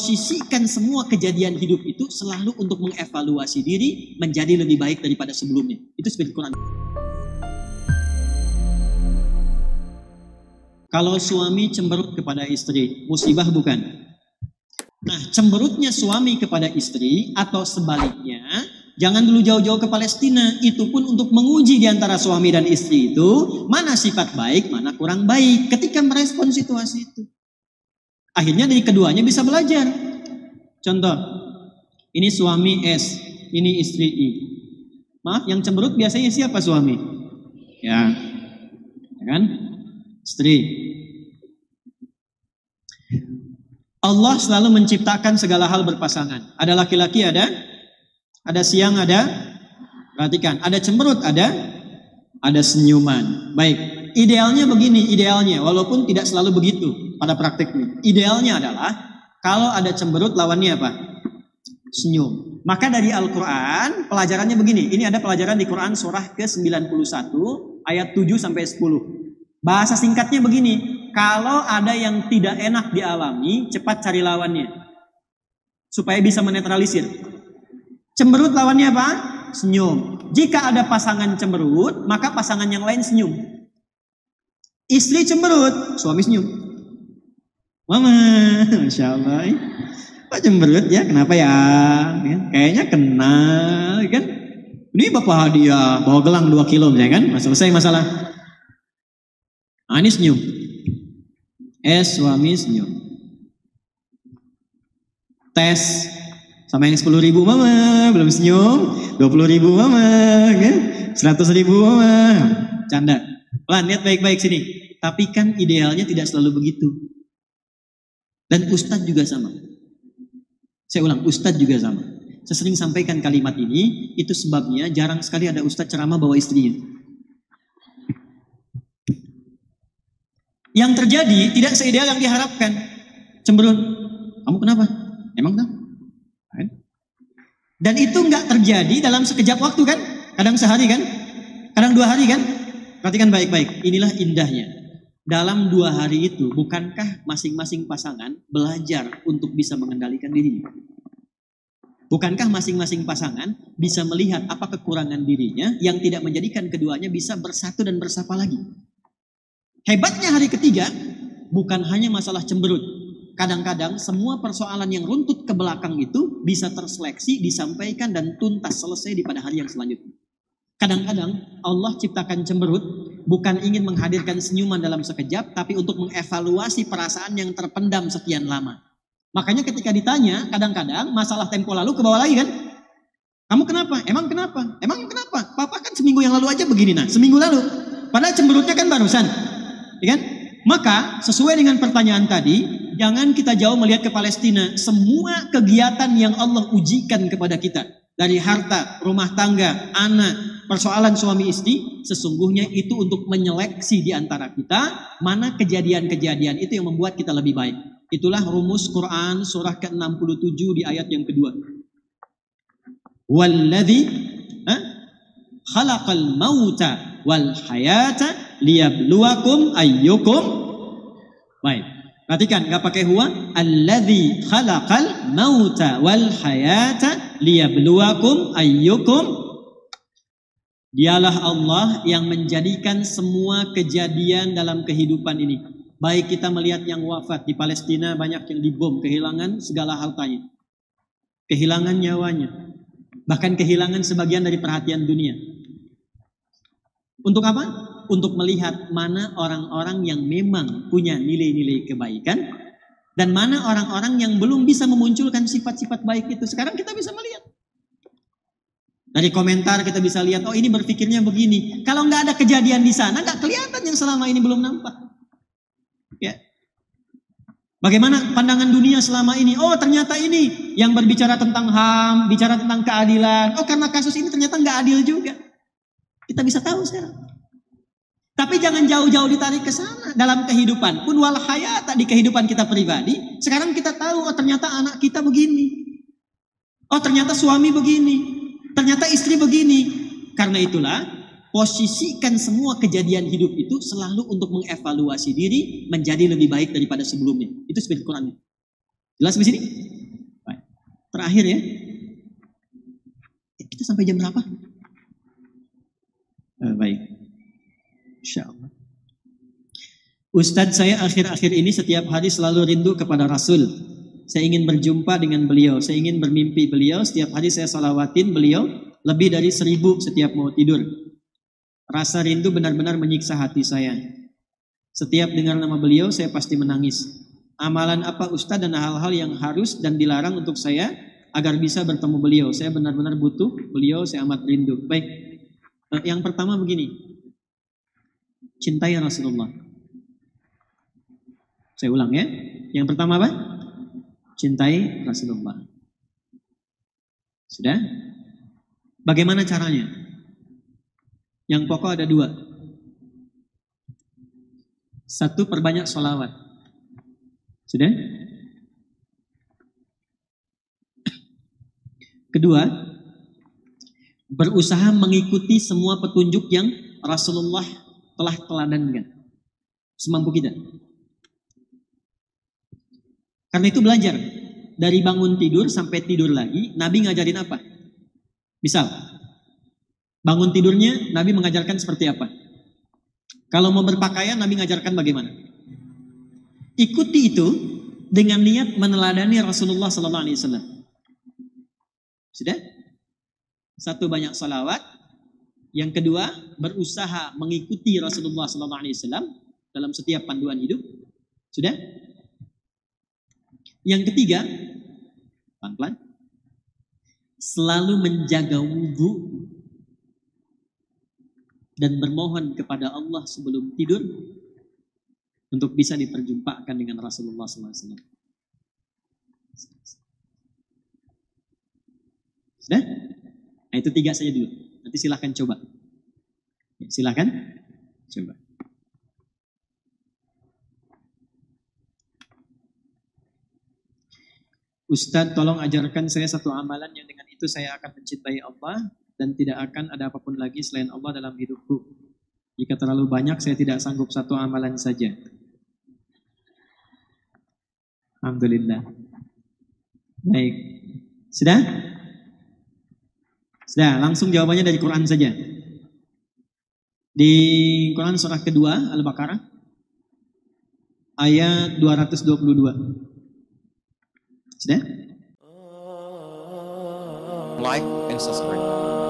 posisikan semua kejadian hidup itu selalu untuk mengevaluasi diri menjadi lebih baik daripada sebelumnya. Itu spirit Quran. Kalau suami cemberut kepada istri, musibah bukan? Nah, cemberutnya suami kepada istri atau sebaliknya, jangan dulu jauh-jauh ke Palestina. Itu pun untuk menguji di antara suami dan istri itu, mana sifat baik, mana kurang baik ketika merespon situasi itu. Akhirnya dari keduanya bisa belajar. Contoh, ini suami S, ini istri I. Maaf, yang cemberut biasanya siapa suami? Ya kan? Istri. Allah selalu menciptakan segala hal berpasangan. Ada laki-laki, ada siang, ada. Perhatikan, ada cemberut, ada senyuman. Baik, idealnya begini, idealnya walaupun tidak selalu begitu pada praktiknya. Idealnya adalah kalau ada cemberut lawannya apa? Senyum. Maka dari Al-Quran pelajarannya begini. Ini ada pelajaran di Quran surah ke-91 ayat 7 sampai 10. Bahasa singkatnya begini. Kalau ada yang tidak enak dialami, cepat cari lawannya. Supaya bisa menetralisir. Cemberut lawannya apa? Senyum. Jika ada pasangan cemberut, maka pasangan yang lain senyum. Istri cemberut, suami senyum. Mama, Masya Allah. Pak cemberut ya, kenapa ya? Kayaknya kenal kan? Ini bapak hadiah, bawa gelang 2 kilo ya kan? Selesai masalah. Ini senyum. Suami senyum. Tes. Sama yang 10.000 mama, belum senyum. 20.000 mama, kan? 100.000 mama. Canda. Pelan, lihat baik-baik sini. Tapi kan idealnya tidak selalu begitu. Dan ustadz juga sama. Saya ulang, ustadz juga sama. Saya sering sampaikan kalimat ini, itu sebabnya jarang sekali ada ustadz ceramah bawa istrinya. Yang terjadi tidak seideal yang diharapkan. Cemberut. Kamu kenapa? Emang kenapa? Dan itu nggak terjadi dalam sekejap waktu kan? Kadang sehari kan? Kadang 2 hari kan? Perhatikan baik-baik. Inilah indahnya. Dalam 2 hari itu, bukankah masing-masing pasangan belajar untuk bisa mengendalikan dirinya? Bukankah masing-masing pasangan bisa melihat apa kekurangan dirinya yang tidak menjadikan keduanya bisa bersatu dan bersapa lagi? Hebatnya hari ketiga, bukan hanya masalah cemberut. Kadang-kadang semua persoalan yang runtut ke belakang itu bisa terseleksi, disampaikan dan tuntas selesai di pada hari yang selanjutnya. Kadang-kadang Allah ciptakan cemberut bukan ingin menghadirkan senyuman dalam sekejap, tapi untuk mengevaluasi perasaan yang terpendam sekian lama. Makanya ketika ditanya, kadang-kadang masalah tempo lalu ke bawah lagi kan? Kamu kenapa? Emang kenapa? Emang kenapa? Papa kan seminggu yang lalu aja begini, nah seminggu lalu. Padahal cemberutnya kan barusan. Ya kan? Maka sesuai dengan pertanyaan tadi, jangan kita jauh melihat ke Palestina. Semua kegiatan yang Allah ujikan kepada kita, dari harta, rumah tangga, anak, persoalan suami istri, sesungguhnya itu untuk menyeleksi di antara kita mana kejadian-kejadian itu yang membuat kita lebih baik. Itulah rumus Quran surah ke-67 di ayat yang kedua. Walladzi khalaqal mauta wal hayata liyabluwakum ayyukum. Baik. Perhatikan, enggak pakai huwa. Alladzi khalaqal mauta wal hayata liyabluwakum ayyukum. Dialah Allah yang menjadikan semua kejadian dalam kehidupan ini. Baik kita melihat yang wafat di Palestina, banyak yang dibom, kehilangan segala hartanya. Kehilangan nyawanya. Bahkan kehilangan sebagian dari perhatian dunia. Untuk apa? Untuk melihat mana orang-orang yang memang punya nilai-nilai kebaikan. Dan mana orang-orang yang belum bisa memunculkan sifat-sifat baik itu. Sekarang kita bisa melihat. Dari komentar kita bisa lihat, oh ini berpikirnya begini. Kalau nggak ada kejadian di sana, nggak kelihatan yang selama ini belum nampak. Ya. Bagaimana pandangan dunia selama ini? Oh ternyata ini yang berbicara tentang HAM, bicara tentang keadilan. Oh karena kasus ini ternyata nggak adil juga. Kita bisa tahu sekarang. Tapi jangan jauh-jauh ditarik ke sana. Dalam kehidupan pun wal hayata, di kehidupan kita pribadi. Sekarang kita tahu, oh ternyata anak kita begini. Oh ternyata suami begini. Ternyata istri begini. Karena itulah, posisikan semua kejadian hidup itu selalu untuk mengevaluasi diri menjadi lebih baik daripada sebelumnya. Itu spirit Quran. Jelas di sini? akhir ya. Kita sampai jam berapa? Baik. Insya Allah. Ustadz, saya akhir-akhir ini setiap hari selalu rindu kepada Rasul. Saya ingin berjumpa dengan beliau. Saya ingin bermimpi beliau. Setiap hari saya salawatin beliau lebih dari 1000 setiap mau tidur. Rasa rindu benar-benar menyiksa hati saya. Setiap dengar nama beliau, saya pasti menangis. Amalan apa Ustadz dan hal-hal yang harus dan dilarang untuk saya agar bisa bertemu beliau? Saya benar-benar butuh beliau, saya amat rindu. Baik, yang pertama begini. Cintai Rasulullah. Saya ulang ya. Yang pertama apa? Cintai Rasulullah. Sudah? Bagaimana caranya? Yang pokok ada 2. 1, perbanyak sholawat. Sudah? Kedua, berusaha mengikuti semua petunjuk yang Rasulullah telah teladankan. Semampu kita. Karena itu belajar. Dari bangun tidur sampai tidur lagi, Nabi ngajarin apa? Misal, bangun tidurnya Nabi mengajarkan seperti apa? Kalau mau berpakaian, Nabi mengajarkan bagaimana? Ikuti itu dengan niat meneladani Rasulullah SAW. Sudah? 1, banyak salawat. Yang kedua, berusaha mengikuti Rasulullah SAW dalam setiap panduan hidup. Sudah? Yang ketiga, pelan-pelan, selalu menjaga wudhu dan bermohon kepada Allah sebelum tidur untuk bisa diperjumpakan dengan Rasulullah SAW. Sudah? Nah, itu 3 saja dulu. Nanti silahkan coba. Silahkan coba. Ustadz, tolong ajarkan saya satu amalan yang dengan itu saya akan mencintai Allah dan tidak akan ada apapun lagi selain Allah dalam hidupku. Jika terlalu banyak, saya tidak sanggup satu amalan saja. Alhamdulillah. Baik. Sudah? Sudah, langsung jawabannya dari Quran saja. Di Quran surah kedua, Al-Baqarah, ayat 222. Sudah? Like and subscribe.